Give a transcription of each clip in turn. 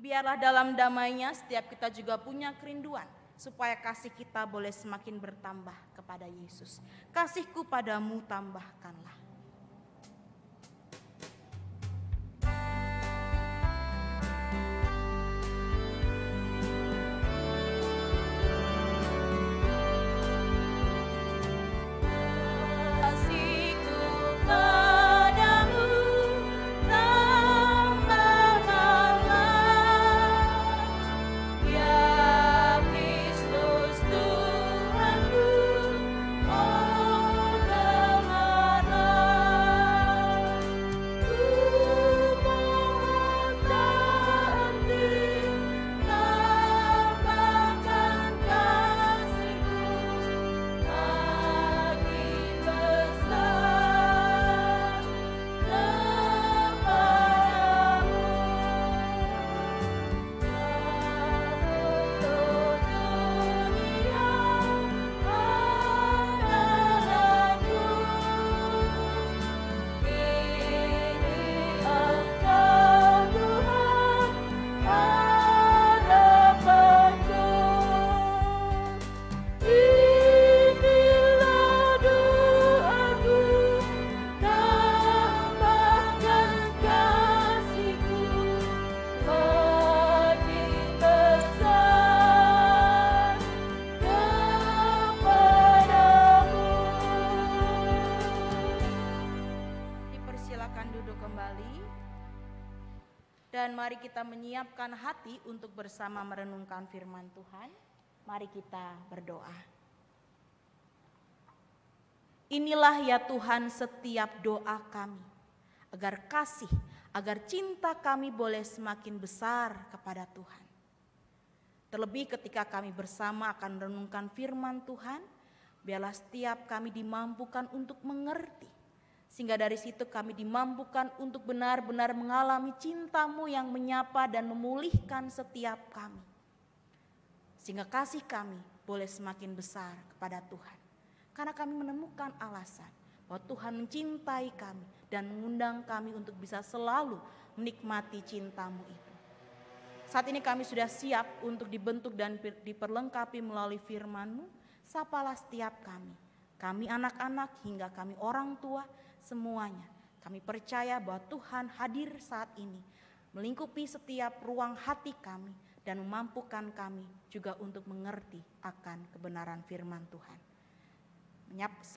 Biarlah dalam damai-Nya setiap kita juga punya kerinduan, supaya kasih kita boleh semakin bertambah kepada Yesus. Kasihku padamu tambahkanlah. Dan mari kita menyiapkan hati untuk bersama merenungkan firman Tuhan. Mari kita berdoa. Inilah ya Tuhan setiap doa kami, agar kasih, agar cinta kami boleh semakin besar kepada Tuhan. Terlebih ketika kami bersama akan merenungkan firman Tuhan, biarlah setiap kami dimampukan untuk mengerti, sehingga dari situ kami dimampukan untuk benar-benar mengalami cinta-Mu yang menyapa dan memulihkan setiap kami. Sehingga kasih kami boleh semakin besar kepada Tuhan. Karena kami menemukan alasan bahwa Tuhan mencintai kami dan mengundang kami untuk bisa selalu menikmati cinta-Mu itu. Saat ini kami sudah siap untuk dibentuk dan diperlengkapi melalui firman-Mu. Sapalah setiap kami anak-anak hingga kami orang tua, semuanya kami percaya bahwa Tuhan hadir saat ini, melingkupi setiap ruang hati kami dan memampukan kami juga untuk mengerti akan kebenaran firman Tuhan.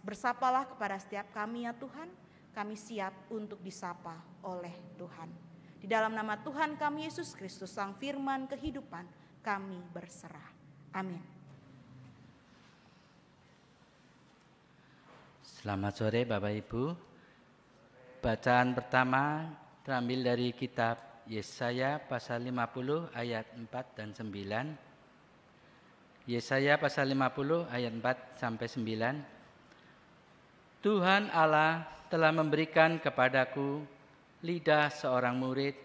Bersapalah kepada setiap kami ya Tuhan, kami siap untuk disapa oleh Tuhan. Di dalam nama Tuhan kami Yesus Kristus, Sang Firman kehidupan, kami berserah. Amin. Selamat sore Bapak Ibu. Bacaan pertama terambil dari kitab Yesaya pasal 50 ayat 4 dan 9. Yesaya pasal 50 ayat 4 sampai 9. Tuhan Allah telah memberikan kepadaku lidah seorang murid,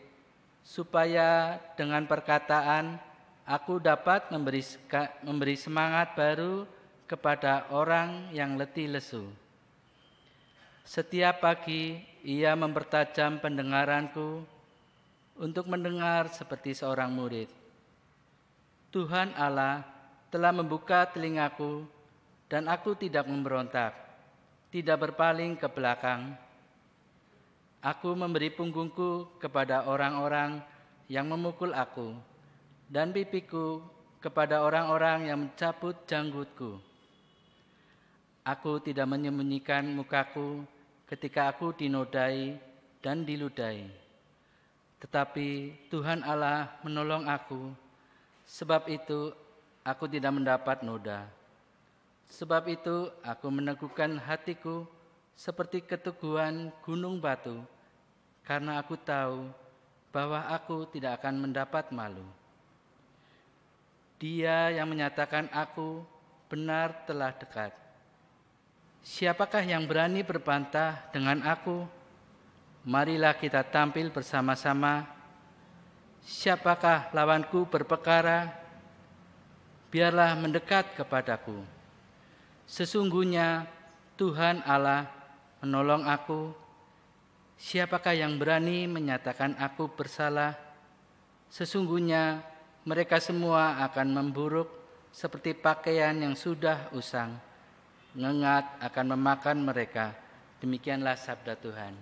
supaya dengan perkataan aku dapat memberi semangat baru kepada orang yang letih lesu. Setiap pagi ia mempertajam pendengaranku untuk mendengar seperti seorang murid. Tuhan Allah telah membuka telingaku dan aku tidak memberontak, tidak berpaling ke belakang. Aku memberi punggungku kepada orang-orang yang memukul aku dan pipiku kepada orang-orang yang mencabut janggutku. Aku tidak menyembunyikan mukaku ketika aku dinodai dan diludahi. Tetapi Tuhan Allah menolong aku, sebab itu aku tidak mendapat noda. Sebab itu aku meneguhkan hatiku seperti keteguhan gunung batu, karena aku tahu bahwa aku tidak akan mendapat malu. Dia yang menyatakan aku benar telah dekat. Siapakah yang berani berbantah dengan aku? Marilah kita tampil bersama-sama. Siapakah lawanku berperkara? Biarlah mendekat kepadaku. Sesungguhnya Tuhan Allah menolong aku. Siapakah yang berani menyatakan aku bersalah? Sesungguhnya mereka semua akan memburuk seperti pakaian yang sudah usang. Ngengat akan memakan mereka. Demikianlah sabda Tuhan.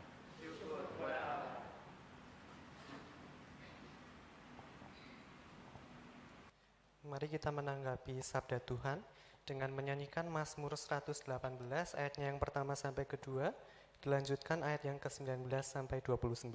Mari kita menanggapi sabda Tuhan dengan menyanyikan Mazmur 118 ayatnya yang pertama sampai kedua, dilanjutkan ayat yang ke-19 sampai 29.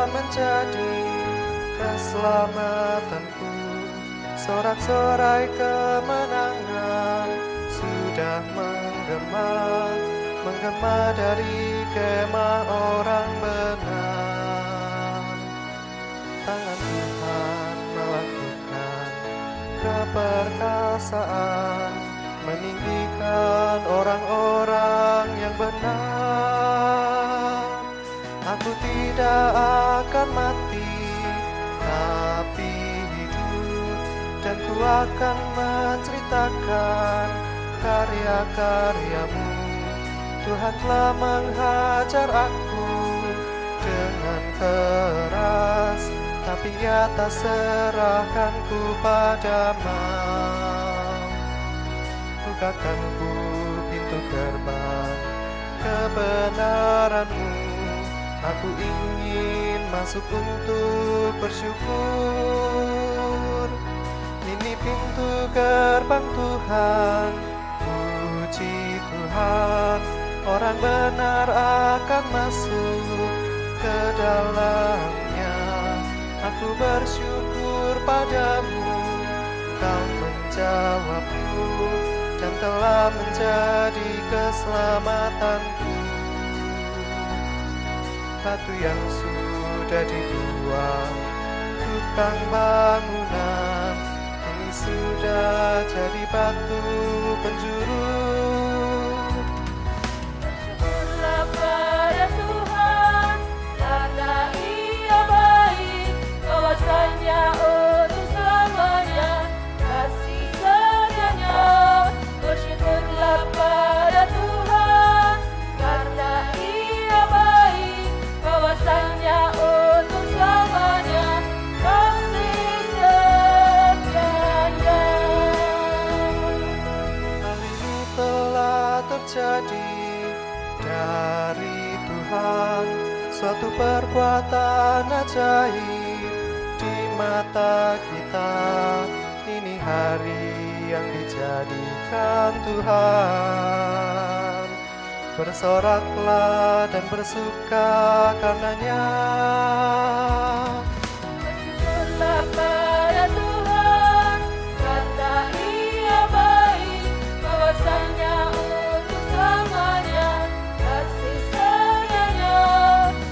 Menjadi keselamatanku, sorak-sorai kemenangan sudah menggema dari kemah orang benar. Tangan Tuhan melakukan keperkasaan, meninggikan orang-orang yang benar. Aku tidak akan mati, tapi hidup, dan ku akan menceritakan karya-karyamu. Tuhan telah menghajar aku dengan keras, tapi Ia tak serahkanku pada maut. Bukakan ku pintu gerbang kebenaran-Mu. Aku ingin masuk untuk bersyukur. Ini pintu gerbang Tuhan, puji Tuhan. Orang benar akan masuk ke dalamnya. Aku bersyukur padamu, Kau menjawabku dan telah menjadi keselamatanku. Batu yang sudah dibuang tukang bangunan, ini sudah jadi batu penjuru. Bersyukurlah pada Tuhan, karena Ia baik, bahwasanya untuk selamanya kasih setianya. Bersyukurlah pada Tuhan, karena Ia baik, bahwasanya untuk selamanya kasih setianya. Hal ini telah terjadi dari Tuhan, suatu perbuatan ajaib di mata kita. Ini hari yang dijadikan Tuhan. Bersoraklah dan bersuka karenanya. Bersyukurlah pada Tuhan, karena Ia baik, bahwasanya untuk selamanya kasih setianya.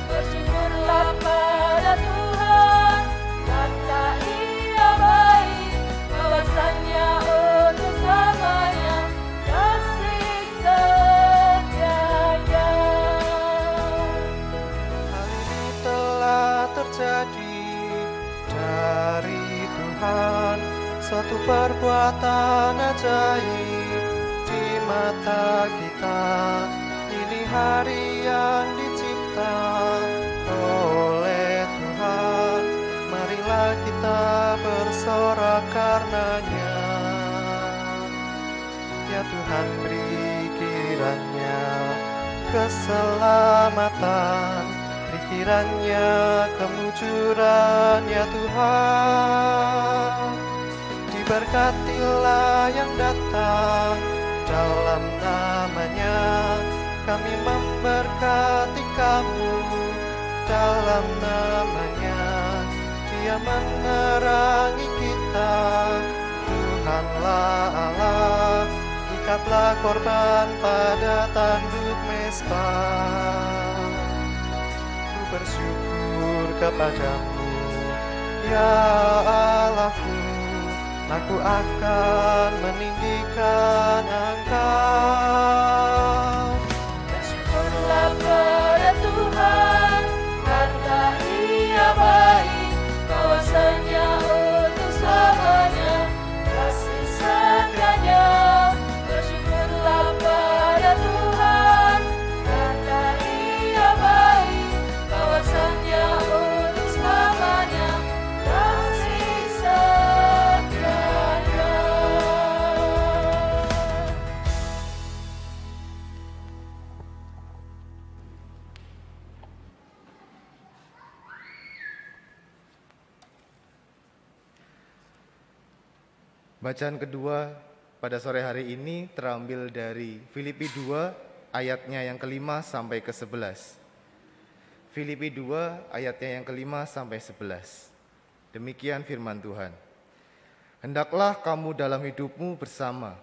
Bersyukurlah pada Tuhan, karena Ia baik, bahwasanya untuk selamanya kasih setianya. Hal ini telah terjadi dari Tuhan, suatu perbuatan ajaib di mata kita. Ini hari yang dicipta oleh Tuhan, marilah kita bersorak. karenanya. Ya Tuhan, beri kiranya keselamatan, beri kiranya kemujuran ya Tuhan. Diberkatilah yang datang dalam namanya, kami memberkati kamu dalam namanya. Dia menerangi kita, Tuhanlah Allah. Ikatlah korban pada tanduk mezbah. Ku bersyukur kepadamu, ya Allahku. Aku akan meninggikan Engkau. Bersyukurlah pada Tuhan, karena Ia baik, kawasannya untuk selamanya, kasih setianya. Bersyukurlah pada Tuhan, karena Ia baik, kawasannya untuk selamanya, kasih setianya. Bacaan kedua pada sore hari ini terambil dari Filipi 2 ayatnya yang ke-5 sampai ke-11. Filipi 2 ayatnya yang ke-5 sampai 11. Demikian firman Tuhan. Hendaklah kamu dalam hidupmu bersama,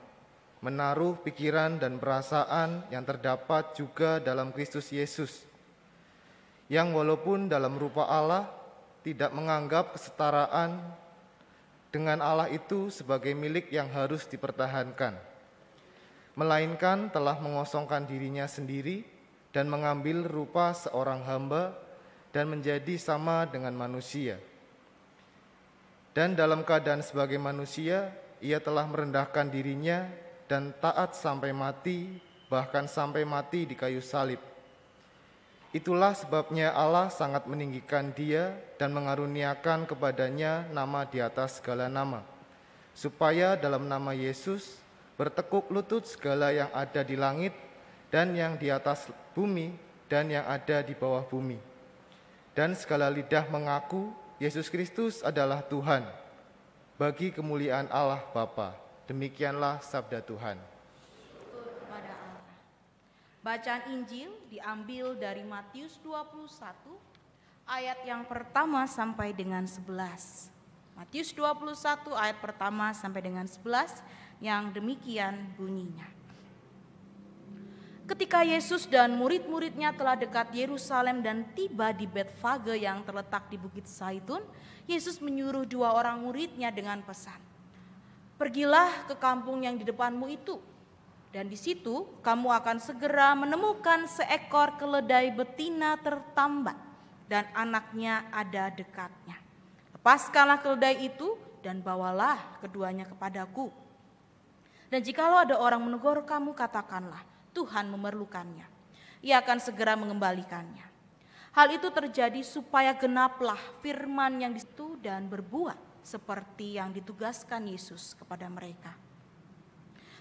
menaruh pikiran dan perasaan yang terdapat juga dalam Kristus Yesus, yang walaupun dalam rupa Allah tidak menganggap kesetaraan dengan Allah itu sebagai milik yang harus dipertahankan, melainkan telah mengosongkan dirinya sendiri dan mengambil rupa seorang hamba dan menjadi sama dengan manusia. Dan dalam keadaan sebagai manusia, ia telah merendahkan dirinya dan taat sampai mati, bahkan sampai mati di kayu salib. Itulah sebabnya Allah sangat meninggikan dia dan mengaruniakan kepadanya nama di atas segala nama, supaya dalam nama Yesus bertekuk lutut segala yang ada di langit dan yang di atas bumi dan yang ada di bawah bumi. Dan segala lidah mengaku Yesus Kristus adalah Tuhan, bagi kemuliaan Allah Bapa. Demikianlah sabda Tuhan. Bacaan Injil diambil dari Matius 21 ayat yang pertama sampai dengan 11. Matius 21 ayat pertama sampai dengan 11 yang demikian bunyinya. Ketika Yesus dan murid-muridnya telah dekat Yerusalem dan tiba di Betfage yang terletak di Bukit Zaitun, Yesus menyuruh 2 orang muridnya dengan pesan, "Pergilah ke kampung yang di depanmu itu, dan di situ kamu akan segera menemukan seekor keledai betina tertambat dan anaknya ada dekatnya. Lepaskanlah keledai itu dan bawalah keduanya kepadaku. Dan jikalau ada orang menegur kamu, katakanlah, Tuhan memerlukannya. Ia akan segera mengembalikannya." Hal itu terjadi supaya genaplah firman yang disitu dan berbuat seperti yang ditugaskan Yesus kepada mereka.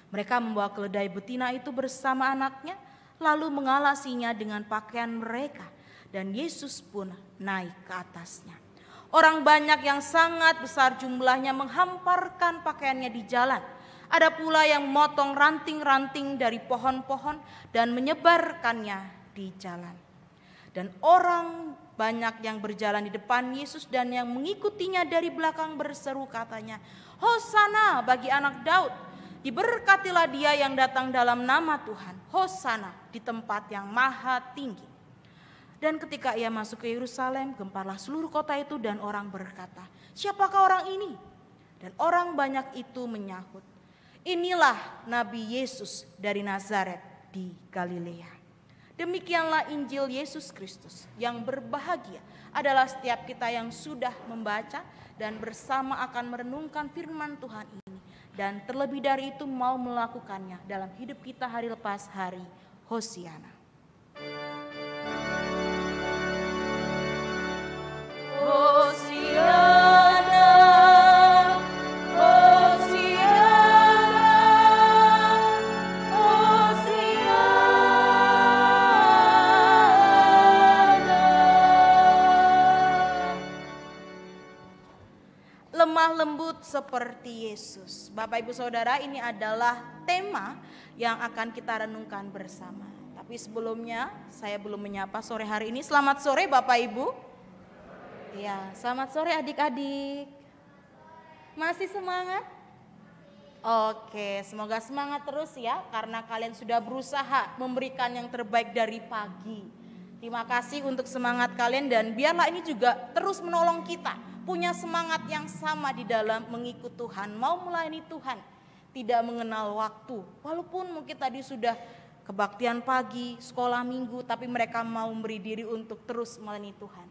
Mereka membawa keledai betina itu bersama anaknya, lalu mengalasinya dengan pakaian mereka, dan Yesus pun naik ke atasnya. Orang banyak yang sangat besar jumlahnya menghamparkan pakaiannya di jalan. Ada pula yang memotong ranting-ranting dari pohon-pohon dan menyebarkannya di jalan. Dan orang banyak yang berjalan di depan Yesus dan yang mengikutinya dari belakang berseru katanya, "Hosana bagi anak Daud, diberkatilah dia yang datang dalam nama Tuhan, Hosana di tempat yang maha tinggi." Dan ketika ia masuk ke Yerusalem, gemparlah seluruh kota itu dan orang berkata, "Siapakah orang ini?" Dan orang banyak itu menyahut, "Inilah Nabi Yesus dari Nazaret di Galilea." Demikianlah Injil Yesus Kristus. Yang berbahagia adalah setiap kita yang sudah membaca dan bersama akan merenungkan firman Tuhan ini, dan terlebih dari itu mau melakukannya dalam hidup kita hari lepas hari. Hosiana. Hosiana, lembut seperti Yesus. Bapak Ibu Saudara, ini adalah tema yang akan kita renungkan bersama. Tapi sebelumnya saya belum menyapa sore hari ini. Selamat sore Bapak Ibu. Ya, selamat sore adik-adik. Masih semangat? Oke, semoga semangat terus ya, karena kalian sudah berusaha memberikan yang terbaik dari pagi. Terima kasih untuk semangat kalian, dan biarlah ini juga terus menolong kita punya semangat yang sama di dalam mengikut Tuhan, mau melayani Tuhan, tidak mengenal waktu. Walaupun mungkin tadi sudah kebaktian pagi, sekolah minggu, tapi mereka mau memberi diri untuk terus melayani Tuhan.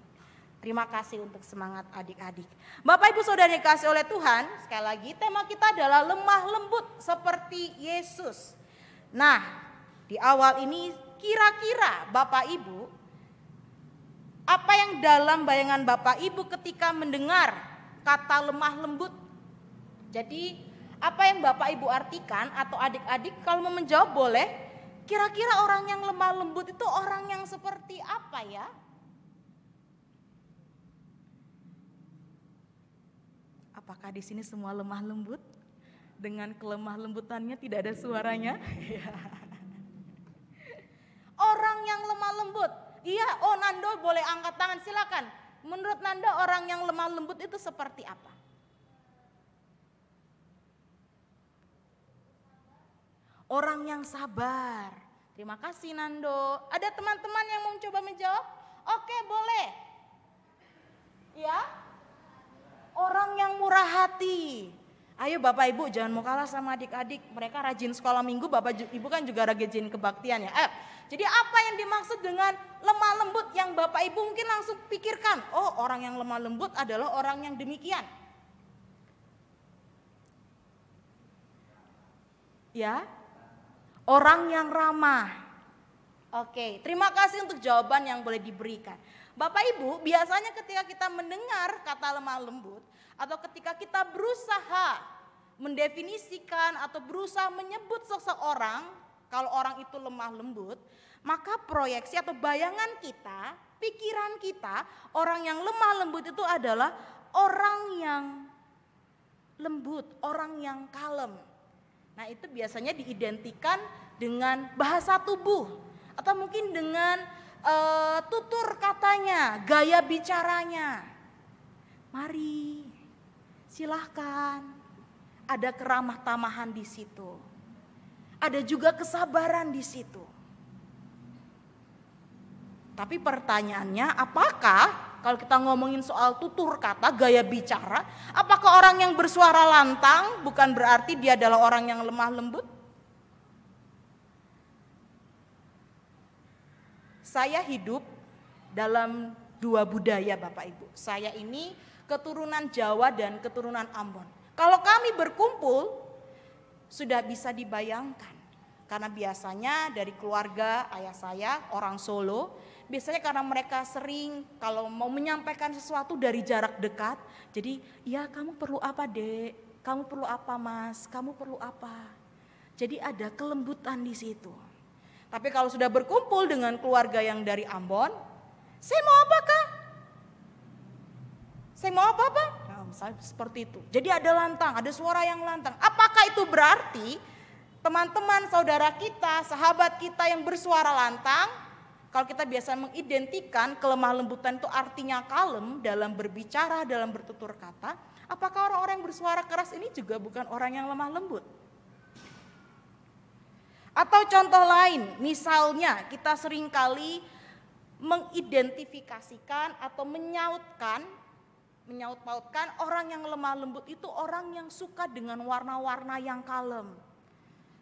Terima kasih untuk semangat adik-adik. Bapak Ibu Saudara yang dikasihi oleh Tuhan, sekali lagi tema kita adalah lemah lembut seperti Yesus. Nah, di awal ini kira-kira Bapak Ibu, apa yang dalam bayangan Bapak Ibu ketika mendengar kata lemah lembut? Jadi apa yang Bapak Ibu artikan, atau adik-adik kalau mau menjawab boleh. Kira-kira orang yang lemah lembut itu orang yang seperti apa ya? Apakah di sini semua lemah lembut? Dengan kelemah lembutannya tidak ada suaranya? Orang yang lemah lembut. Iya, oh Nando boleh angkat tangan, silakan. Menurut Nando orang yang lemah lembut itu seperti apa? Orang yang sabar. Terima kasih Nando. Ada teman-teman yang mau coba menjawab? Oke, boleh. Ya? Orang yang murah hati. Ayo Bapak Ibu jangan mau kalah sama adik-adik. Mereka rajin sekolah minggu, Bapak Ibu kan juga rajin kebaktian ya. Jadi apa yang dimaksud dengan lemah lembut yang Bapak Ibu mungkin langsung pikirkan? Oh, orang yang lemah lembut adalah orang yang demikian. Ya, orang yang ramah. Oke, terima kasih untuk jawaban yang boleh diberikan. Bapak Ibu, biasanya ketika kita mendengar kata lemah lembut, atau ketika kita berusaha mendefinisikan atau berusaha menyebut seseorang, kalau orang itu lemah lembut, maka proyeksi atau bayangan kita, pikiran kita, orang yang lemah lembut itu adalah orang yang lembut, orang yang kalem. Nah, itu biasanya diidentikan dengan bahasa tubuh, atau mungkin dengan tutur katanya, gaya bicaranya. Mari, silahkan. Ada keramah tamahan di situ. Ada juga kesabaran di situ. Tapi pertanyaannya, apakah kalau kita ngomongin soal tutur kata, gaya bicara, apakah orang yang bersuara lantang bukan berarti dia adalah orang yang lemah lembut? Saya hidup dalam dua budaya Bapak Ibu. Saya ini keturunan Jawa dan keturunan Ambon. Kalau kami berkumpul sudah bisa dibayangkan. Karena biasanya dari keluarga ayah saya orang Solo, biasanya karena mereka sering kalau mau menyampaikan sesuatu dari jarak dekat. Jadi, ya kamu perlu apa Dek? Kamu perlu apa Mas? Kamu perlu apa? Jadi ada kelembutan di situ. Tapi kalau sudah berkumpul dengan keluarga yang dari Ambon, saya mau apakah? Saya mau apa-apa? Nah, misalnya seperti itu. Jadi ada lantang, ada suara yang lantang. Apakah itu berarti teman-teman, saudara kita, sahabat kita yang bersuara lantang, kalau kita biasa mengidentikan kelemah lembutan itu artinya kalem dalam berbicara, dalam bertutur kata, apakah orang-orang yang bersuara keras ini juga bukan orang yang lemah lembut? Atau contoh lain, misalnya kita seringkali mengidentifikasikan atau menyaut-pautkan orang yang lemah lembut itu orang yang suka dengan warna-warna yang kalem.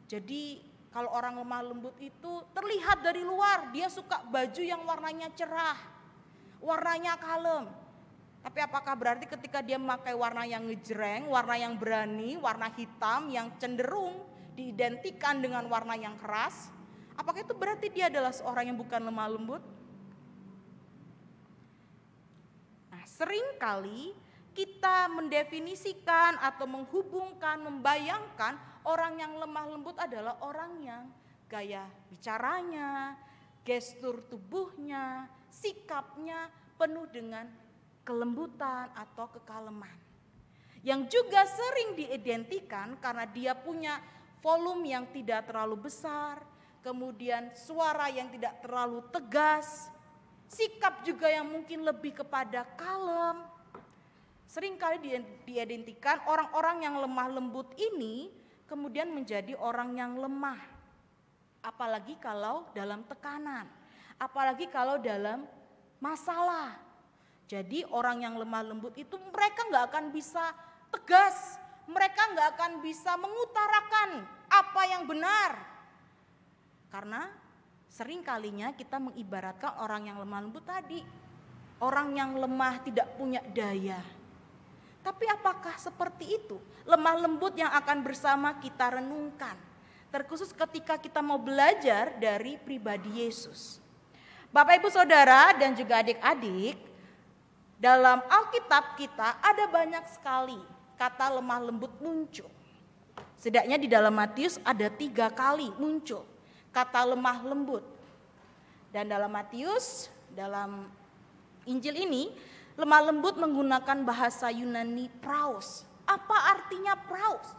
Jadi kalau orang lemah lembut itu terlihat dari luar, dia suka baju yang warnanya cerah, warnanya kalem. Tapi apakah berarti ketika dia memakai warna yang ngejreng, warna yang berani, warna hitam yang cenderung diidentikan dengan warna yang keras, apakah itu berarti dia adalah seorang yang bukan lemah lembut? Nah, seringkali kita mendefinisikan atau menghubungkan, membayangkan orang yang lemah lembut adalah orang yang gaya bicaranya, gestur tubuhnya, sikapnya penuh dengan kelembutan atau kekaleman. yang juga sering diidentikan karena dia punya volume yang tidak terlalu besar, kemudian suara yang tidak terlalu tegas, sikap juga yang mungkin lebih kepada kalem. Seringkali diidentikan orang-orang yang lemah lembut ini kemudian menjadi orang yang lemah. Apalagi kalau dalam tekanan, apalagi kalau dalam masalah. Jadi orang yang lemah lembut itu mereka nggak akan bisa tegas, mereka nggak akan bisa mengutarakan apa yang benar. Karena sering kalinya kita mengibaratkan orang yang lemah lembut tadi, orang yang lemah tidak punya daya. Tapi apakah seperti itu lemah lembut yang akan bersama kita renungkan? Terkhusus ketika kita mau belajar dari pribadi Yesus. Bapak Ibu Saudara dan juga adik-adik, dalam Alkitab kita ada banyak sekali kata lemah lembut muncul. Setidaknya di dalam Matius ada 3 kali muncul kata lemah lembut. Dan dalam Matius, dalam Injil ini, lemah lembut menggunakan bahasa Yunani praus. Apa artinya praus?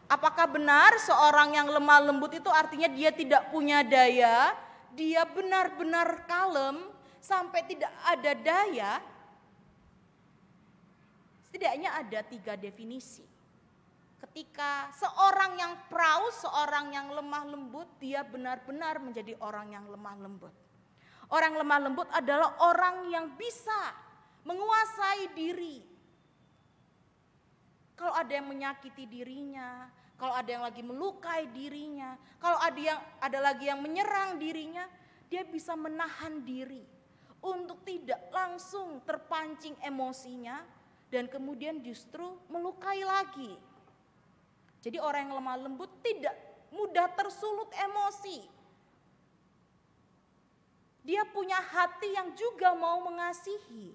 Apakah benar seorang yang lemah lembut itu artinya dia tidak punya daya, dia benar-benar kalem sampai tidak ada daya? Setidaknya ada 3 definisi. Ketika seorang yang praus, seorang yang lemah lembut, dia benar-benar menjadi orang yang lemah lembut. Orang lemah lembut adalah orang yang bisa menguasai diri. Kalau ada yang menyakiti dirinya, kalau ada yang lagi melukai dirinya, kalau ada lagi yang menyerang dirinya, dia bisa menahan diri untuk tidak langsung terpancing emosinya dan kemudian justru melukai lagi. Jadi orang yang lemah lembut tidak mudah tersulut emosi. Dia punya hati yang juga mau mengasihi.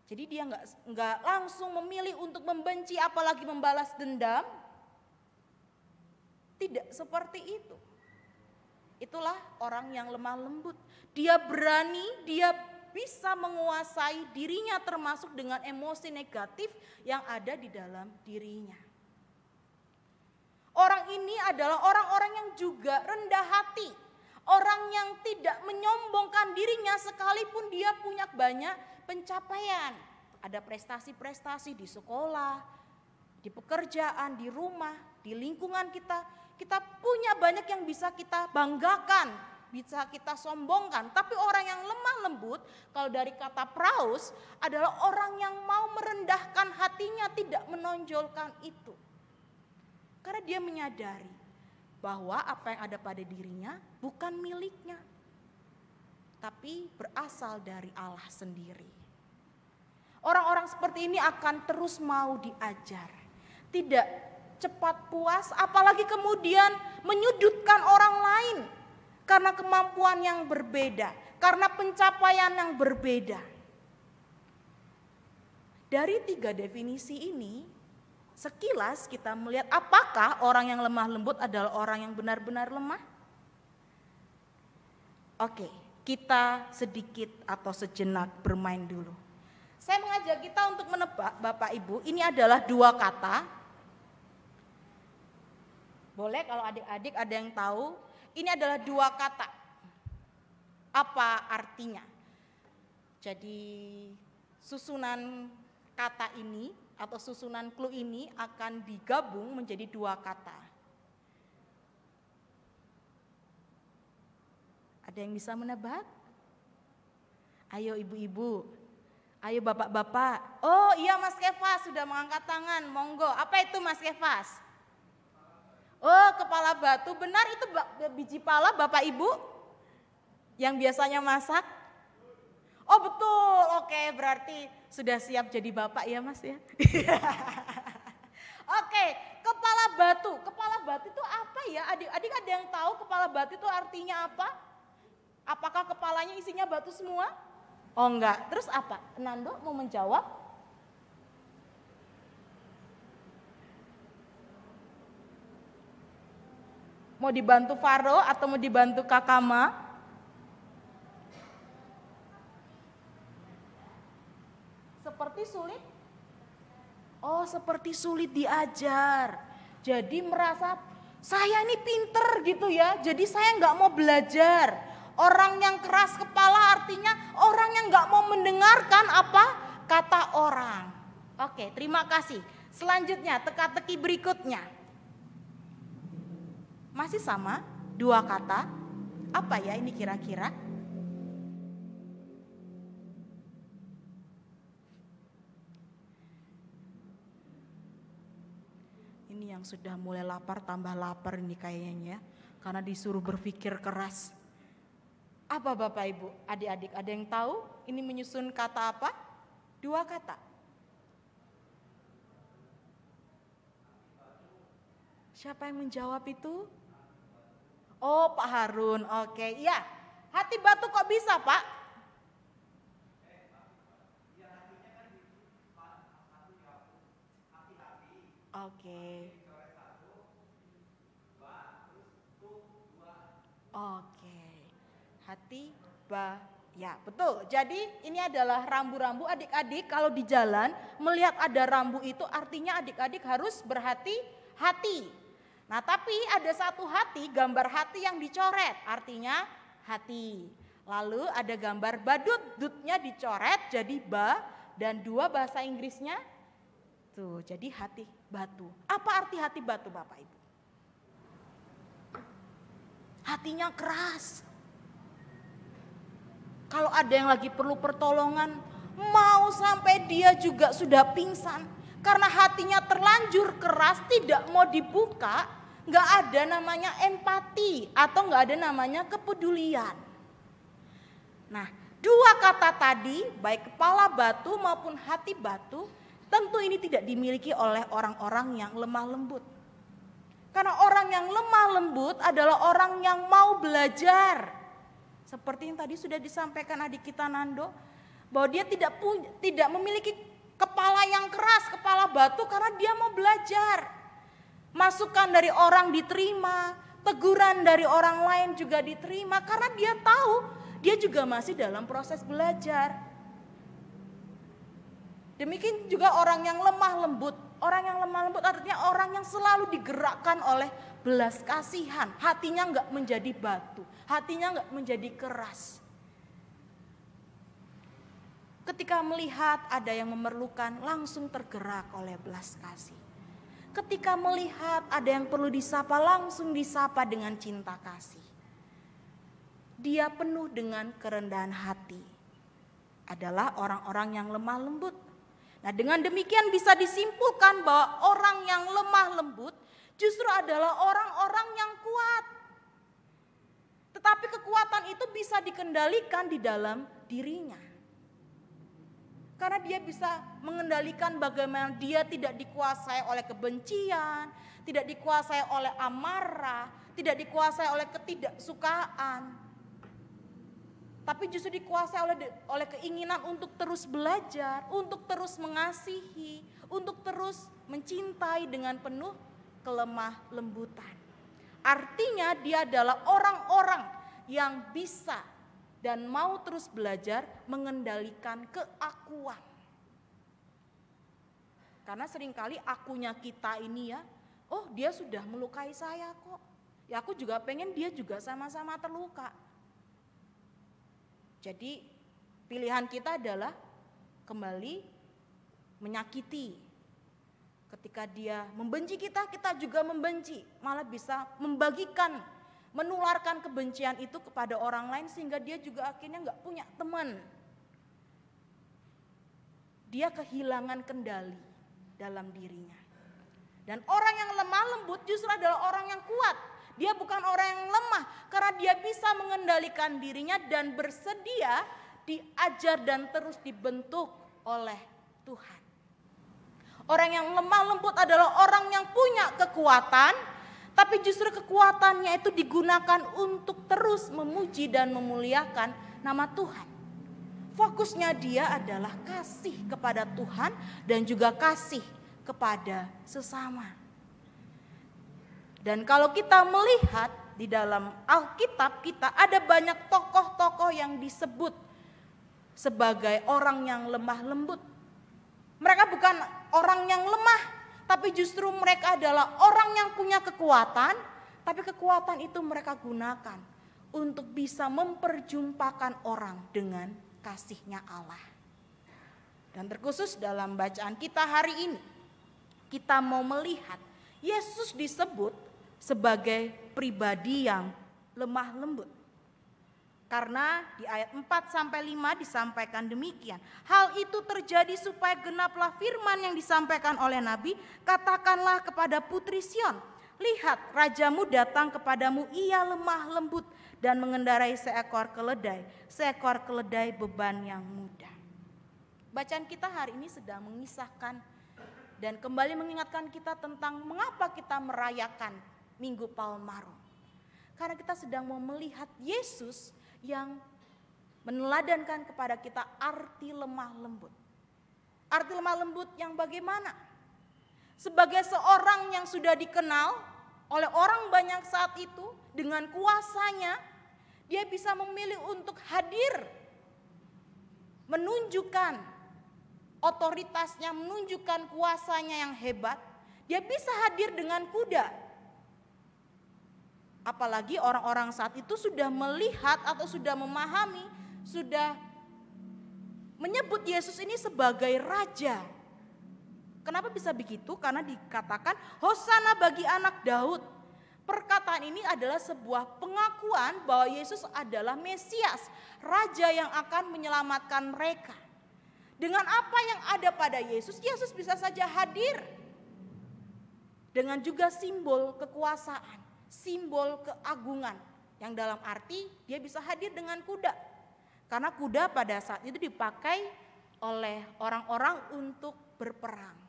Jadi dia nggak langsung memilih untuk membenci apalagi membalas dendam. Tidak seperti itu. Itulah orang yang lemah lembut. Dia berani, dia bisa menguasai dirinya termasuk dengan emosi negatif yang ada di dalam dirinya. Orang ini adalah orang-orang yang juga rendah hati. Orang yang tidak menyombongkan dirinya sekalipun dia punya banyak pencapaian. Ada prestasi-prestasi di sekolah, di pekerjaan, di rumah, di lingkungan kita. Kita punya banyak yang bisa kita banggakan, bisa kita sombongkan. Tapi orang yang lemah lembut, kalau dari kata praus, adalah orang yang mau merendahkan hatinya, tidak menonjolkan itu. Karena dia menyadari bahwa apa yang ada pada dirinya bukan miliknya, tapi berasal dari Allah sendiri. Orang-orang seperti ini akan terus mau diajar, tidak cepat puas, apalagi kemudian menyudutkan orang lain karena kemampuan yang berbeda, karena pencapaian yang berbeda. Dari 3 definisi ini, sekilas kita melihat apakah orang yang lemah lembut adalah orang yang benar-benar lemah? Oke, kita sedikit atau sejenak bermain dulu. Saya mengajak kita untuk menebak, Bapak Ibu, ini adalah 2 kata. Boleh kalau adik-adik ada yang tahu, ini adalah 2 kata. Apa artinya? Jadi susunan kata ini atau susunan clue ini akan digabung menjadi 2 kata. Ada yang bisa menebak? Ayo ibu-ibu, ayo bapak-bapak. Oh iya Mas Kefas sudah mengangkat tangan, monggo. Apa itu Mas Kefas? Oh kepala batu, benar itu biji pala Bapak Ibu yang biasanya masak? Oh betul, oke berarti sudah siap jadi bapak ya Mas ya. Oke, kepala batu itu apa ya? Adik-adik ada yang tahu kepala batu itu artinya apa? Apakah kepalanya isinya batu semua? Oh enggak, terus apa? Nando mau menjawab? Mau dibantu Faro atau mau dibantu Kakama? Seperti sulit Oh, seperti sulit diajar. Jadi merasa saya ini pinter gitu ya. Jadi saya nggak mau belajar. Orang yang keras kepala artinya orang yang nggak mau mendengarkan apa kata orang. Oke, terima kasih. Selanjutnya teka-teki berikutnya. Masih sama, 2 kata. Apa ya ini kira-kira? Ini yang sudah mulai lapar tambah lapar ini kayaknya. Karena disuruh berpikir keras. Apa Bapak Ibu, adik-adik ada yang tahu ini menyusun kata apa? 2 kata. Siapa yang menjawab itu? Oh, Pak Harun. Oke, iya. Hati batu kok bisa, Pak? Oke. Oke. Hati ya, betul. Jadi ini adalah rambu-rambu adik-adik kalau di jalan melihat ada rambu itu artinya adik-adik harus berhati-hati. Nah, tapi ada satu hati, gambar hati yang dicoret, artinya hati. Lalu ada gambar badut, dutnya dicoret jadi ba, dan 2 bahasa Inggrisnya tuh, jadi hati batu. Apa arti hati batu Bapak Ibu? Hatinya keras. Kalau ada yang lagi perlu pertolongan, mau sampai dia juga sudah pingsan. Karena hatinya terlanjur keras, tidak mau dibuka, gak ada namanya empati atau gak ada namanya kepedulian. Nah, 2 kata tadi, baik kepala batu maupun hati batu, tentu ini tidak dimiliki oleh orang-orang yang lemah lembut. Karena orang yang lemah lembut adalah orang yang mau belajar. Seperti yang tadi sudah disampaikan adik kita Nando, bahwa dia tidak memiliki kepala yang keras, kepala batu karena dia mau belajar. Masukan dari orang diterima, teguran dari orang lain juga diterima karena dia tahu dia juga masih dalam proses belajar. Demikian juga orang yang lemah lembut. Orang yang lemah lembut artinya orang yang selalu digerakkan oleh belas kasihan. Hatinya enggak menjadi batu, hatinya enggak menjadi keras. Ketika melihat ada yang memerlukan, langsung tergerak oleh belas kasih. Ketika melihat ada yang perlu disapa, langsung disapa dengan cinta kasih. Dia penuh dengan kerendahan hati. Adalah orang-orang yang lemah lembut. Nah, dengan demikian bisa disimpulkan bahwa orang yang lemah lembut justru adalah orang-orang yang kuat. Tetapi kekuatan itu bisa dikendalikan di dalam dirinya. Karena dia bisa mengendalikan bagaimana dia tidak dikuasai oleh kebencian, tidak dikuasai oleh amarah, tidak dikuasai oleh ketidaksukaan. Tapi justru dikuasai oleh keinginan untuk terus belajar, untuk terus mengasihi, untuk terus mencintai dengan penuh kelemah lembutan. Artinya dia adalah orang-orang yang bisa dan mau terus belajar mengendalikan keakuan. Karena seringkali akunya kita ini ya, oh dia sudah melukai saya kok. Ya aku juga pengen dia juga sama-sama terluka. Jadi pilihan kita adalah kembali menyakiti. Ketika dia membenci kita, kita juga membenci. Malah bisa membagikan, menularkan kebencian itu kepada orang lain sehingga dia juga akhirnya gak punya teman. Dia kehilangan kendali dalam dirinya. Dan orang yang lemah lembut justru adalah orang yang kuat. Dia bukan orang yang lemah karena dia bisa mengendalikan dirinya dan bersedia diajar dan terus dibentuk oleh Tuhan. Orang yang lemah lembut adalah orang yang punya kekuatan, tapi justru kekuatannya itu digunakan untuk terus memuji dan memuliakan nama Tuhan. Fokusnya dia adalah kasih kepada Tuhan dan juga kasih kepada sesama. Dan kalau kita melihat di dalam Alkitab kita ada banyak tokoh-tokoh yang disebut sebagai orang yang lemah lembut. Mereka bukan orang yang lemah, tapi justru mereka adalah orang yang punya kekuatan, tapi kekuatan itu mereka gunakan untuk bisa memperjumpakan orang dengan kasih-Nya Allah. Dan terkhusus dalam bacaan kita hari ini, kita mau melihat Yesus disebut sebagai pribadi yang lemah lembut. Karena di ayat 4-5 disampaikan demikian. Hal itu terjadi supaya genaplah firman yang disampaikan oleh Nabi, katakanlah kepada putri Sion, lihat rajamu datang kepadamu, ia lemah lembut dan mengendarai seekor keledai beban yang mudah. Bacaan kita hari ini sedang mengisahkan dan kembali mengingatkan kita tentang mengapa kita merayakan Minggu Palmarum. Karena kita sedang mau melihat Yesus yang meneladankan kepada kita arti lemah lembut. Arti lemah lembut yang bagaimana? Sebagai seorang yang sudah dikenal oleh orang banyak saat itu, dengan kuasanya, dia bisa memilih untuk hadir, menunjukkan otoritasnya, menunjukkan kuasanya yang hebat. Dia bisa hadir dengan kuda. Apalagi orang-orang saat itu sudah melihat atau sudah memahami, sudah menyebut Yesus ini sebagai raja. Kenapa bisa begitu? Karena dikatakan Hosana bagi anak Daud. Perkataan ini adalah sebuah pengakuan bahwa Yesus adalah Mesias, raja yang akan menyelamatkan mereka. Dengan apa yang ada pada Yesus, Yesus bisa saja hadir. Dengan juga simbol kekuasaan, simbol keagungan, yang dalam arti dia bisa hadir dengan kuda. Karena kuda pada saat itu dipakai oleh orang-orang untuk berperang.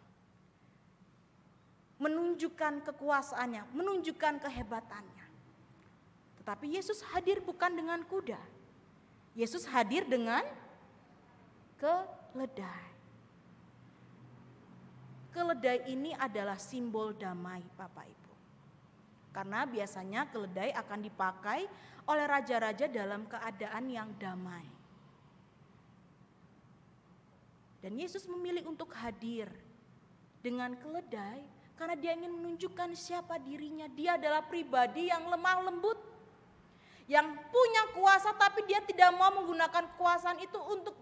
Menunjukkan kekuasaannya, menunjukkan kehebatannya. Tetapi Yesus hadir bukan dengan kuda. Yesus hadir dengan keledai. Keledai ini adalah simbol damai, Bapak Ibu. Karena biasanya keledai akan dipakai oleh raja-raja dalam keadaan yang damai. Dan Yesus memilih untuk hadir dengan keledai karena dia ingin menunjukkan siapa dirinya. Dia adalah pribadi yang lemah lembut, yang punya kuasa tapi dia tidak mau menggunakan kekuasaan itu untuk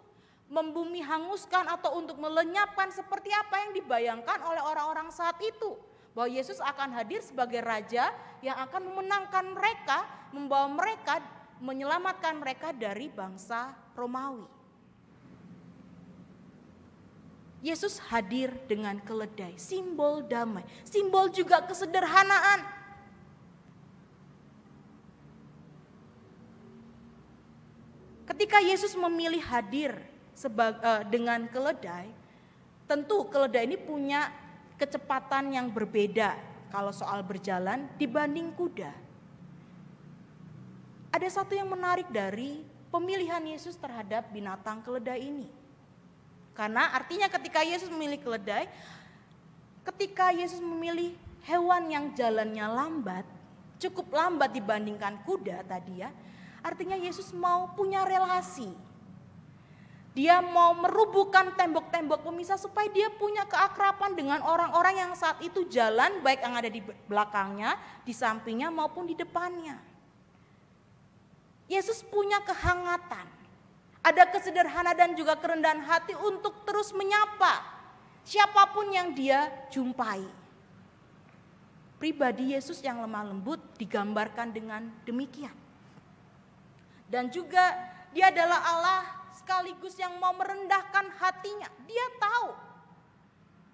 membumi hanguskan atau untuk melenyapkan seperti apa yang dibayangkan oleh orang-orang saat itu. Bahwa Yesus akan hadir sebagai raja yang akan memenangkan mereka, membawa mereka, menyelamatkan mereka dari bangsa Romawi. Yesus hadir dengan keledai, simbol damai, simbol juga kesederhanaan. Ketika Yesus memilih hadir dengan keledai, tentu keledai ini punya kecepatan yang berbeda kalau soal berjalan dibanding kuda. Ada satu yang menarik dari pemilihan Yesus terhadap binatang keledai ini. Karena artinya ketika Yesus memilih keledai, ketika Yesus memilih hewan yang jalannya lambat, cukup lambat dibandingkan kuda tadi ya, artinya Yesus mau punya relasi. Dia mau merubuhkan tembok-tembok pemisah supaya dia punya keakraban dengan orang-orang yang saat itu jalan, baik yang ada di belakangnya, di sampingnya maupun di depannya. Yesus punya kehangatan, ada kesederhanaan dan juga kerendahan hati untuk terus menyapa siapapun yang dia jumpai. Pribadi Yesus yang lemah lembut digambarkan dengan demikian. Dan juga dia adalah Allah sekaligus yang mau merendahkan hatinya. Dia tahu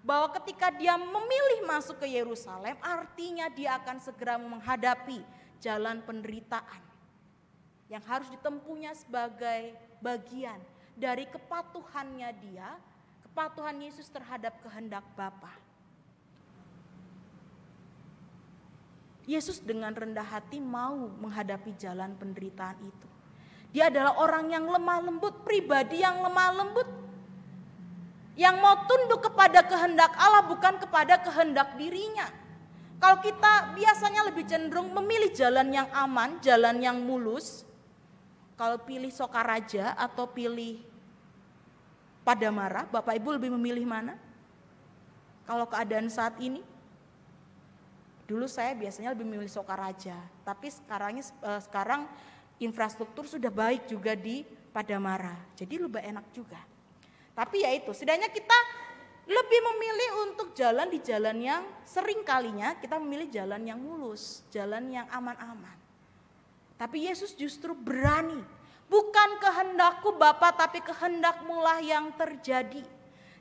bahwa ketika dia memilih masuk ke Yerusalem, artinya dia akan segera menghadapi jalan penderitaan yang harus ditempuhnya sebagai bagian dari kepatuhannya dia, kepatuhan Yesus terhadap kehendak Bapa. Yesus dengan rendah hati mau menghadapi jalan penderitaan itu. Dia adalah orang yang lemah lembut, pribadi yang lemah lembut, yang mau tunduk kepada kehendak Allah bukan kepada kehendak dirinya. Kalau kita biasanya lebih cenderung memilih jalan yang aman, jalan yang mulus. Kalau pilih Sokaraja atau pilih Padamara, Bapak Ibu lebih memilih mana? kalau keadaan saat ini? Dulu saya biasanya lebih memilih Sokaraja, tapi sekarang infrastruktur sudah baik juga di Padamara, jadi lebih enak juga. Tapi ya itu, setidaknya kita lebih memilih untuk jalan di jalan yang sering kalinya kita memilih jalan yang mulus, jalan yang aman-aman. Tapi Yesus justru berani, bukan kehendakku Bapa, tapi kehendak-Mu-lah yang terjadi.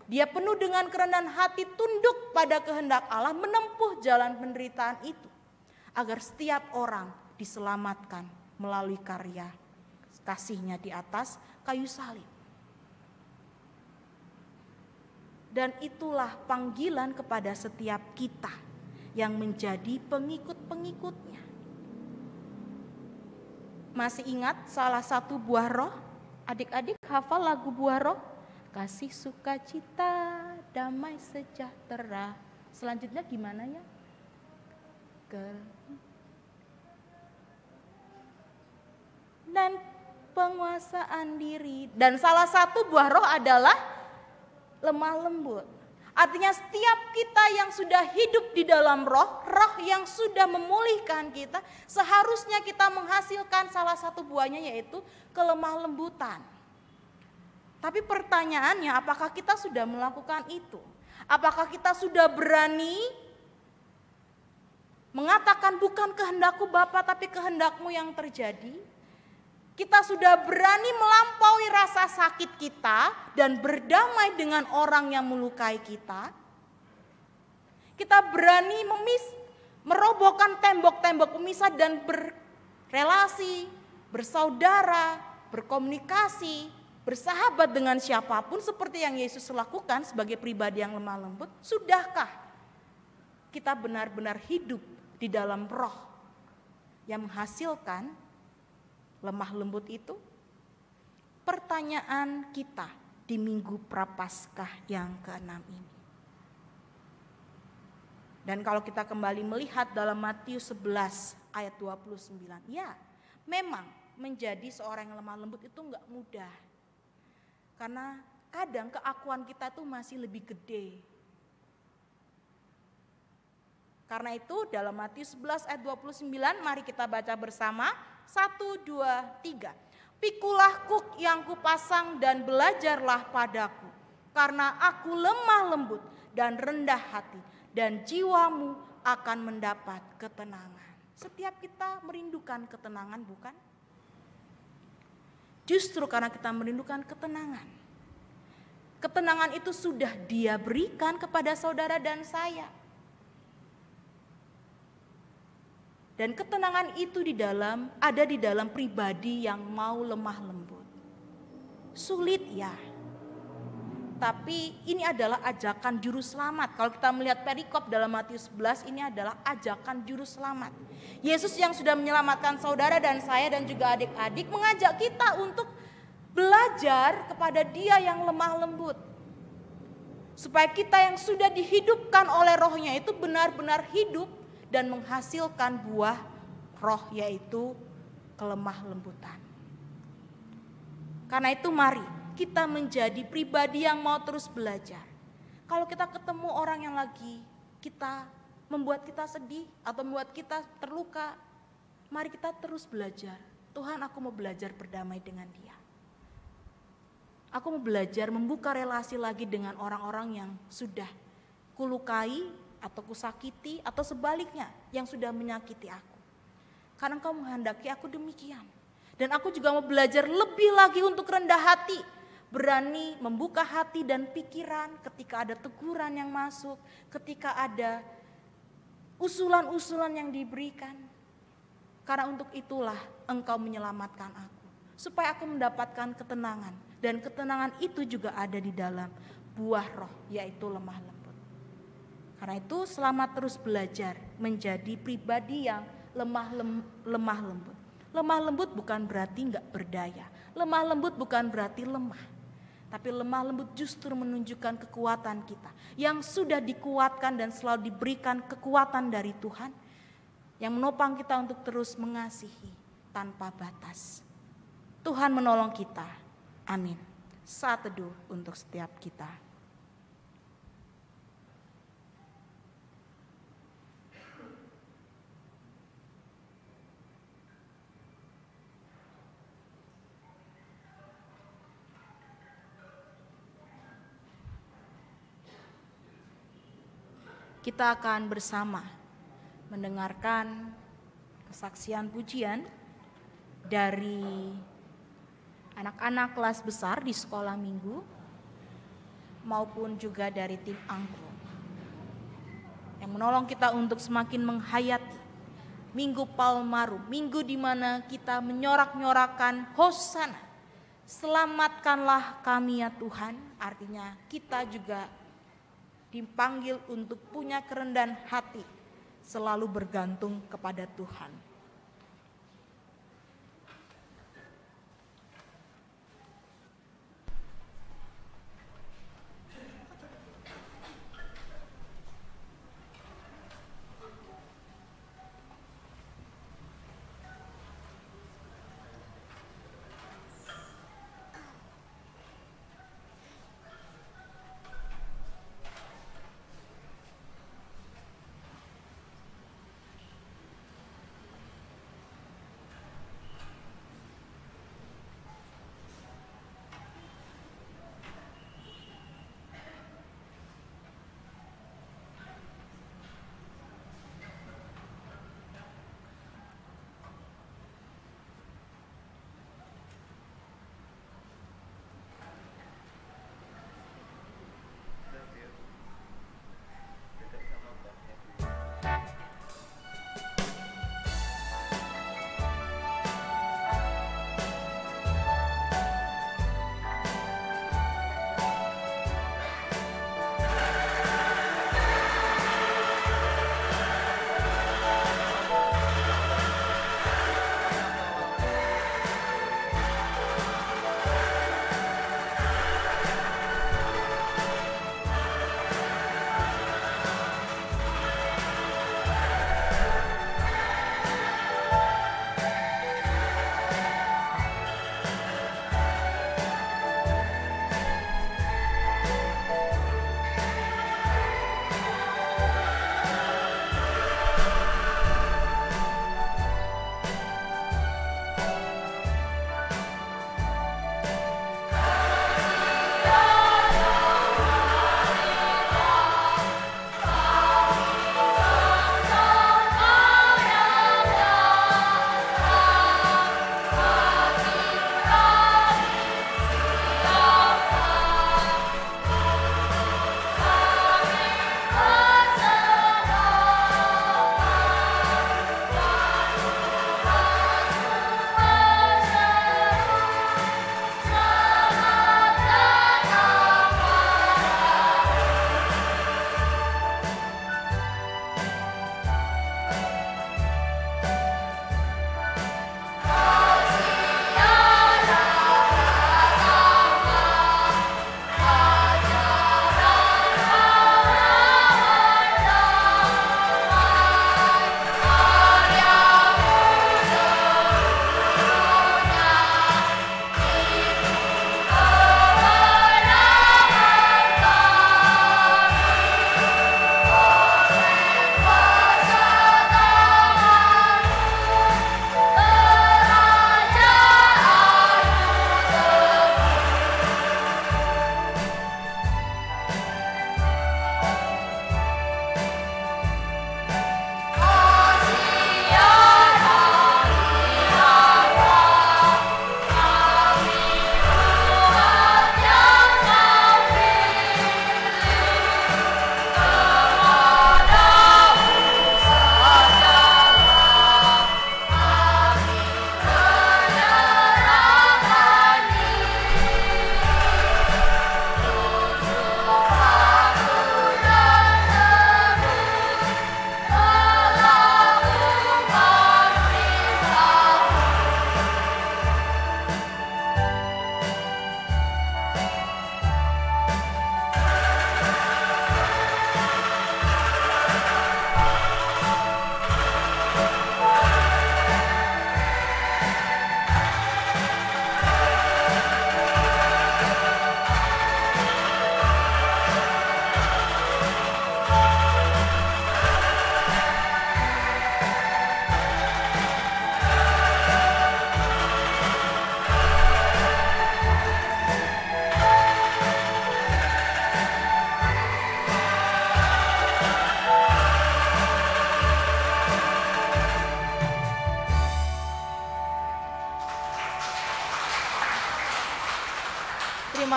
Dia penuh dengan kerendahan hati, tunduk pada kehendak Allah, menempuh jalan penderitaan itu. Agar setiap orang diselamatkan melalui karya kasih-Nya di atas kayu salib. Dan itulah panggilan kepada setiap kita yang menjadi pengikut-pengikutnya. Masih ingat salah satu buah roh? Adik-adik hafal lagu buah roh? Kasih, sukacita, damai, sejahtera. Selanjutnya gimana ya? Dan penguasaan diri. Dan salah satu buah roh adalah lemah lembut. Artinya setiap kita yang sudah hidup di dalam roh, roh yang sudah memulihkan kita, seharusnya kita menghasilkan salah satu buahnya yaitu kelemah lembutan. Tapi pertanyaannya, apakah kita sudah melakukan itu? Apakah kita sudah berani mengatakan bukan kehendakku Bapa tapi kehendak-Mu yang terjadi? Kita sudah berani melampaui rasa sakit kita dan berdamai dengan orang yang melukai kita? Kita berani merobohkan tembok-tembok pemisah dan berrelasi, bersaudara, berkomunikasi, bersahabat dengan siapapun seperti yang Yesus lakukan sebagai pribadi yang lemah lembut? Sudahkah kita benar-benar hidup di dalam roh yang menghasilkan lemah lembut itu? Pertanyaan kita di Minggu Prapaskah yang ke-6 ini. Dan kalau kita kembali melihat dalam Matius 11 ayat 29, ya memang menjadi seorang yang lemah lembut itu enggak mudah. Karena kadang keakuan kita tuh masih lebih gede. Karena itu dalam Matius 11 ayat 29 mari kita baca bersama. 1, 2, 3. Pikulah kuk yang kupasang dan belajarlah padaku. Karena aku lemah lembut dan rendah hati. Dan jiwamu akan mendapat ketenangan. Setiap kita merindukan ketenangan bukan? Justru karena kita merindukan ketenangan. Ketenangan itu sudah Dia berikan kepada saudara dan saya. Dan ketenangan itu ada di dalam pribadi yang mau lemah lembut. Sulit ya. Tapi ini adalah ajakan juru selamat. Kalau kita melihat perikop dalam Matius 11 ini adalah ajakan juru selamat. Yesus yang sudah menyelamatkan saudara dan saya dan juga adik-adik mengajak kita untuk belajar kepada Dia yang lemah lembut. Supaya kita yang sudah dihidupkan oleh rohnya itu benar-benar hidup dan menghasilkan buah roh yaitu kelemah lembutan. Karena itu mari kita menjadi pribadi yang mau terus belajar. Kalau kita ketemu orang yang lagi membuat kita sedih atau membuat kita terluka, mari kita terus belajar. Tuhan, aku mau belajar berdamai dengan dia. Aku mau belajar membuka relasi lagi dengan orang-orang yang sudah kulukai atau kusakiti atau sebaliknya yang sudah menyakiti aku. Karena Engkau menghendaki aku demikian. Dan aku juga mau belajar lebih lagi untuk rendah hati. Berani membuka hati dan pikiran ketika ada teguran yang masuk, ketika ada usulan-usulan yang diberikan. Karena untuk itulah Engkau menyelamatkan aku. Supaya aku mendapatkan ketenangan. Dan ketenangan itu juga ada di dalam buah roh, yaitu lemah lembut. Karena itu selamat terus belajar menjadi pribadi yang lemah lembut. Lemah lembut bukan berarti enggak berdaya. Lemah lembut bukan berarti lemah. Tapi lemah lembut justru menunjukkan kekuatan kita. Yang sudah dikuatkan dan selalu diberikan kekuatan dari Tuhan. Yang menopang kita untuk terus mengasihi tanpa batas. Tuhan menolong kita. Amin. Saat teduh untuk setiap kita. kita akan bersama mendengarkan kesaksian pujian dari anak-anak kelas besar di sekolah minggu maupun juga dari tim angklung yang menolong kita untuk semakin menghayati Minggu Palmarum, minggu di mana kita menyorak-nyorakan Hosana, selamatkanlah kami ya Tuhan. Artinya kita juga dipanggil untuk punya kerendahan hati, selalu bergantung kepada Tuhan.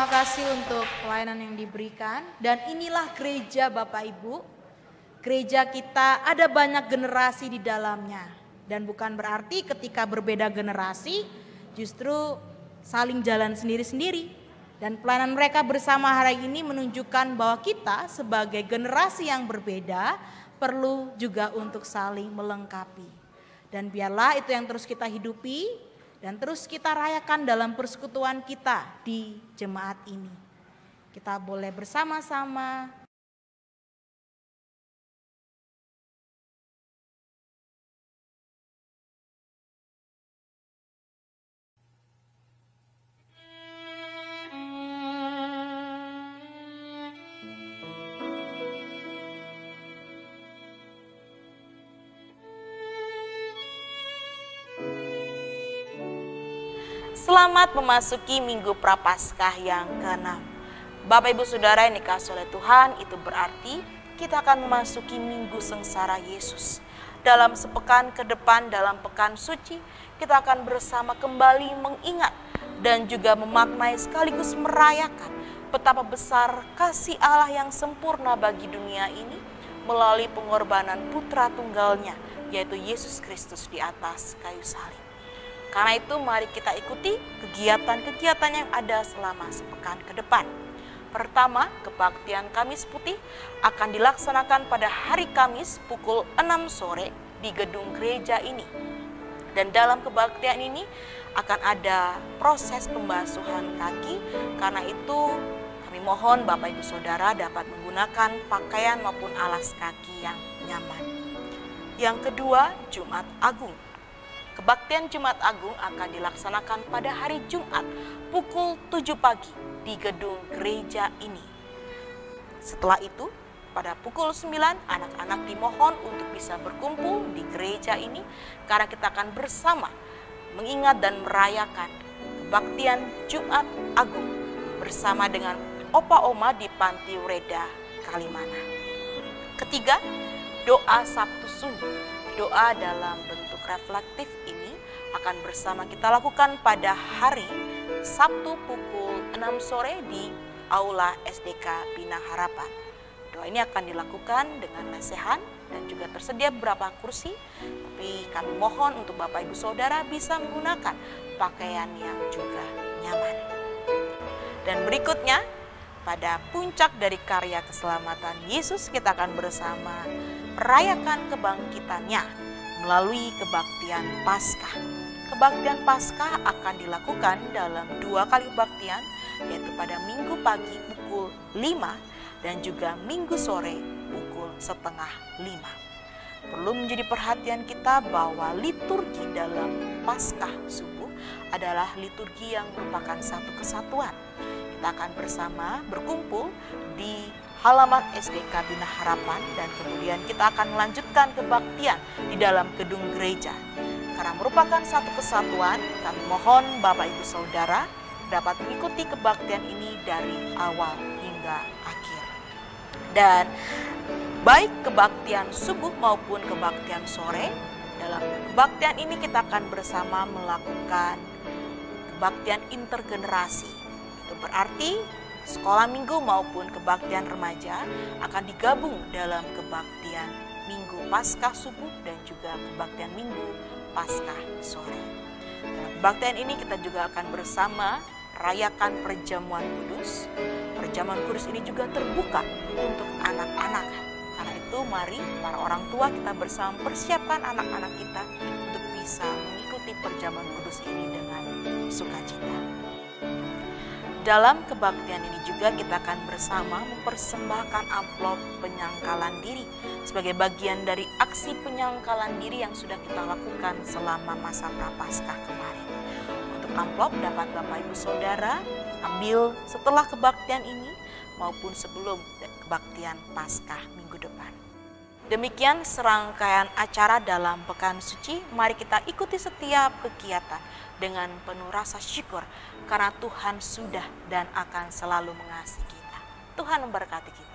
terima kasih untuk pelayanan yang diberikan. Dan inilah gereja Bapak Ibu. Gereja kita ada banyak generasi di dalamnya. Dan bukan berarti ketika berbeda generasi justru saling jalan sendiri-sendiri. Dan pelayanan mereka bersama hari ini menunjukkan bahwa kita sebagai generasi yang berbeda perlu juga untuk saling melengkapi. Dan biarlah itu yang terus kita hidupi dan terus kita rayakan dalam persekutuan kita di jemaat ini. Kita boleh bersama-sama selamat memasuki Minggu Prapaskah yang ke-6. Bapak Ibu Saudara yang dikasihi oleh Tuhan, itu berarti kita akan memasuki Minggu Sengsara Yesus. Dalam sepekan ke depan, dalam pekan suci, kita akan bersama kembali mengingat dan juga memaknai sekaligus merayakan betapa besar kasih Allah yang sempurna bagi dunia ini melalui pengorbanan putra tunggalnya, yaitu Yesus Kristus di atas kayu salib. Karena itu mari kita ikuti kegiatan-kegiatan yang ada selama sepekan ke depan. Pertama, kebaktian Kamis Putih akan dilaksanakan pada hari Kamis pukul 6 sore di gedung gereja ini. Dan dalam kebaktian ini akan ada proses pembasuhan kaki. Karena itu kami mohon Bapak Ibu Saudara dapat menggunakan pakaian maupun alas kaki yang nyaman. Yang kedua, Jumat Agung. Kebaktian Jumat Agung akan dilaksanakan pada hari Jumat pukul 7 pagi di gedung gereja ini. Setelah itu, pada pukul 9 anak-anak dimohon untuk bisa berkumpul di gereja ini karena kita akan bersama mengingat dan merayakan kebaktian Jumat Agung bersama dengan Opa Oma di Panti Reda, Kalimantan. Ketiga, doa Sabtu Sunyi. Doa dalam bentuk reflektif ini akan bersama kita lakukan pada hari Sabtu pukul 6 sore di Aula SDK Bina Harapan. Doa ini akan dilakukan dengan lesehan dan juga tersedia beberapa kursi, tapi kami mohon untuk Bapak Ibu Saudara bisa menggunakan pakaian yang juga nyaman. Dan berikutnya, pada puncak dari karya keselamatan Yesus, kita akan bersama merayakan kebangkitannya melalui kebaktian Paskah. Kebaktian Paskah akan dilakukan dalam 2 kali kebaktian, yaitu pada Minggu pagi pukul 5 dan juga Minggu sore pukul 4:30. Perlu menjadi perhatian kita bahwa liturgi dalam Paskah subuh adalah liturgi yang merupakan satu kesatuan. Kita akan bersama berkumpul di halaman SDK Bina Harapan dan kemudian kita akan melanjutkan kebaktian di dalam gedung gereja. Karena merupakan satu kesatuan, kami mohon Bapak Ibu Saudara dapat mengikuti kebaktian ini dari awal hingga akhir. Dan baik kebaktian subuh maupun kebaktian sore, dalam kebaktian ini kita akan bersama melakukan kebaktian intergenerasi. Itu berarti sekolah minggu maupun kebaktian remaja akan digabung dalam kebaktian Minggu Paskah subuh dan juga kebaktian Minggu Paskah sore. Dalam kebaktian ini kita juga akan bersama rayakan perjamuan kudus. Perjamuan kudus ini juga terbuka untuk anak-anak. Karena itu mari para orang tua kita bersama persiapkan anak-anak kita untuk bisa mengikuti perjamuan kudus ini dengan sukacita. Dalam kebaktian ini juga kita akan bersama mempersembahkan amplop penyangkalan diri sebagai bagian dari aksi penyangkalan diri yang sudah kita lakukan selama masa Prapaskah kemarin. Untuk amplop dapat Bapak Ibu Saudara ambil setelah kebaktian ini maupun sebelum kebaktian Paskah minggu depan. Demikian serangkaian acara dalam Pekan Suci. Mari kita ikuti setiap kegiatan dengan penuh rasa syukur karena Tuhan sudah dan akan selalu mengasihi kita. Tuhan memberkati kita.